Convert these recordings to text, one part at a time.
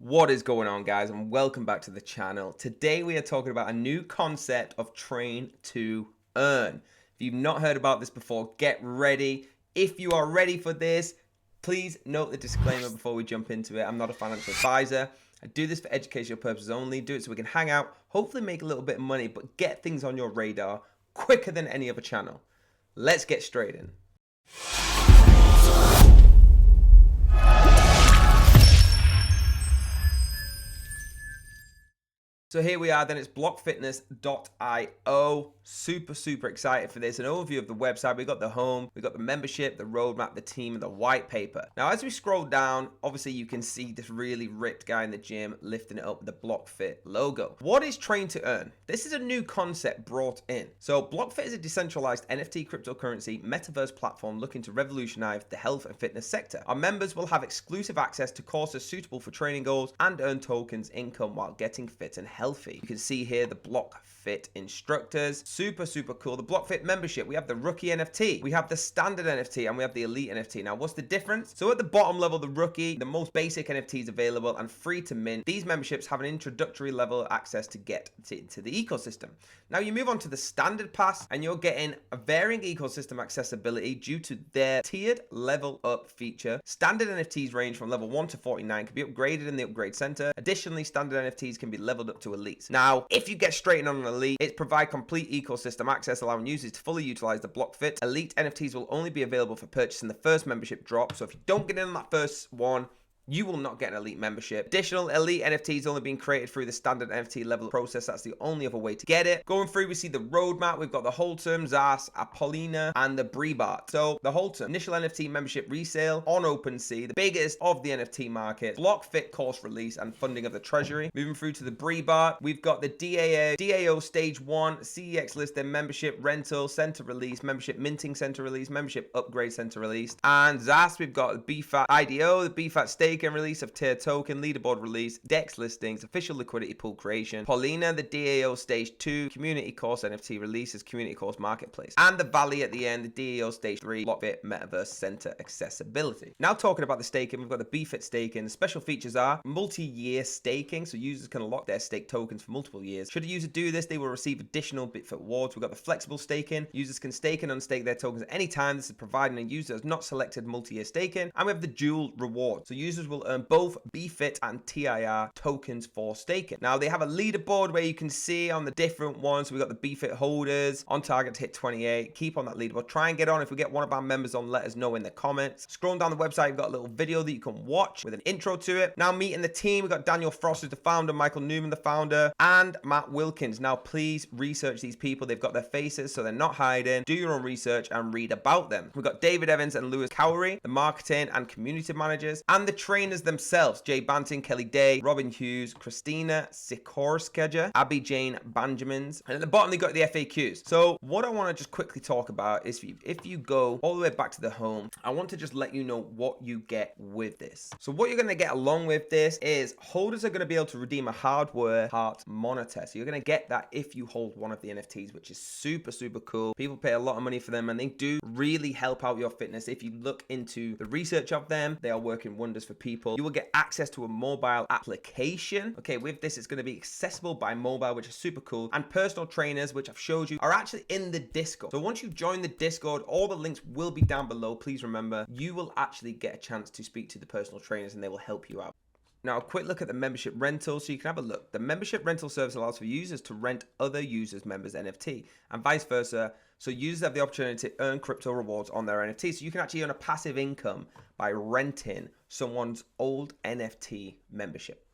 What is going on, guys, and welcome back to the channel. Today we are talking about a new concept of train to earn. If you've not heard about this before, get ready. If you are ready for this, please note the disclaimer before we jump into it. I'm not a financial advisor. I do this for educational purposes only. Do it so we can hang out, hopefully make a little bit of money, but get things on your radar quicker than any other channel. Let's get straight in. So here we are, then it's blockfitness.io. Super excited for this. An overview of the website. We got the home, we got the membership, the roadmap, the team, and the white paper. Now, as we scroll down, obviously you can see this really ripped guy in the gym lifting it up with the Blockfit logo. What is train to earn? This is a new concept brought in. So Blockfit is a decentralized NFT cryptocurrency metaverse platform looking to revolutionize the health and fitness sector. Our members will have exclusive access to courses suitable for training goals and earn tokens income while getting fit and healthy. You can see here the Blockfit instructors. Super cool. The Blockfit membership, we have the rookie NFT, we have the standard NFT, and we have the elite NFT. Now, what's the difference? So at the bottom level, the rookie, the most basic NFTs available and free to mint. These memberships have an introductory level access to get into the ecosystem. Now you move on to the standard pass and you're getting a varying ecosystem accessibility due to their tiered level up feature. Standard NFTs range from level 1 to 49, can be upgraded in the upgrade center. Additionally, standard NFTs can be leveled up to elites. Now, if you get straight in on an elite, it provides complete ecosystem access, allowing users to fully utilize the Blockfit. Elite NFTs will only be available for purchase in the first membership drop. So if you don't get in on that first one, you will not get an elite membership. Additional elite NFTs only being created through the standard NFT level process. That's the only other way to get it. Going through, we see the roadmap. We've got the Holtum, Zas, Apollina, and the Breebart. So the Holtum, initial NFT membership resale on OpenSea, the biggest of the NFT market, Blockfit course release and funding of the treasury. Moving through to the Breebart, we've got the DAO stage 1, CEX listed membership rental center release, membership minting center release, membership upgrade center release. And Zas, we've got the BFAT IDO, the BFAT stake and release of tier token, leaderboard release, DEX listings, official liquidity pool creation, Paulina, the DAO stage 2, community course NFT releases, community course marketplace, and the Valley at the end, the DAO stage 3, Blockfit metaverse center accessibility. Now talking about the staking, we've got the BFIT staking. The special features are multi-year staking, so users can lock their stake tokens for multiple years. Should a user do this, they will receive additional BitFit rewards. We've got the flexible staking. Users can stake and unstake their tokens at any time. This is providing a user has not selected multi-year staking. And we have the dual reward, so users will earn both BFIT and TIR tokens for staking. Now they have a leaderboard where you can see on the different ones. So we've got the BFIT holders on target to hit 28. Keep on that leaderboard. Try and get on. If we get one of our members on, let us know in the comments. Scrolling down the website, you've got a little video that you can watch with an intro to it. Now meeting the team, we've got Daniel Frost, who's the founder, Michael Newman, the founder, and Matt Wilkins. Now please research these people. They've got their faces, so they're not hiding. Do your own research and read about them. We've got David Evans and Lewis Cowery, the marketing and community managers, and the trainers themselves, Jay Banting, Kelly Day, Robin Hughes, Christina Sikorskeja, Abby Jane Benjamins, and at the bottom they got the FAQs. So what I want to just quickly talk about is if you go all the way back to the home, I want to just let you know what you get with this. So what you're going to get along with this is holders are going to be able to redeem a hardware heart monitor. So you're going to get that if you hold one of the NFTs, which is super cool. People pay a lot of money for them and they do really help out your fitness. If you look into the research of them, they are working wonders for people. You will get access to a mobile application. Okay, with this, it's going to be accessible by mobile, which is super cool. And personal trainers, which I've showed you, are actually in the Discord. So once you join the Discord, all the links will be down below. Please remember, you will actually get a chance to speak to the personal trainers and they will help you out. Now, a quick look at the membership rental. So you can have a look. The membership rental service allows for users to rent other users' members' NFT and vice versa. So users have the opportunity to earn crypto rewards on their NFT. So you can actually earn a passive income by renting someone's old NFT membership.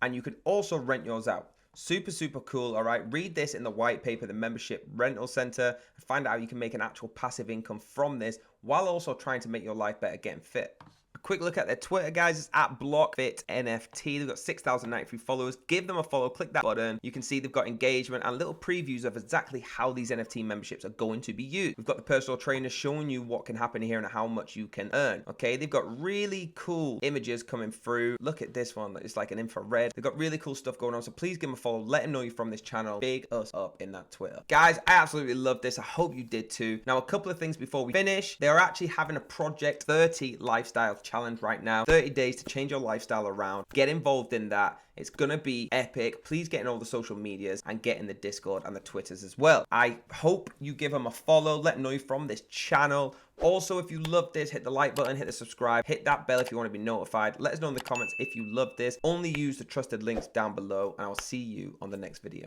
And you can also rent yours out. Super cool. All right, read this in the white paper, the membership rental center, and find out how you can make an actual passive income from this while also trying to make your life better getting fit. Quick look at their Twitter, guys. It's at Blockfit NFT. They've got 6,093 followers. Give them a follow. Click that button. You can see they've got engagement and little previews of exactly how these NFT memberships are going to be used. We've got the personal trainer showing you what can happen here and how much you can earn. Okay, they've got really cool images coming through. Look at this one. It's like an infrared. They've got really cool stuff going on. So please give them a follow. Let them know you're from this channel. Big us up in that Twitter. Guys, I absolutely love this. I hope you did too. Now, a couple of things before we finish. They are actually having a Project 30 lifestyle challenge right now. 30 days to change your lifestyle around. Get involved in that. It's gonna be epic. Please get in all the social medias and get in the Discord and the Twitters as well. I hope you give them a follow. Let them know you're from this channel. Also, if you love this, hit the like button, hit the subscribe, hit that bell if you want to be notified. Let us know in the comments if you love this. Only use the trusted links down below, and I'll see you on the next video.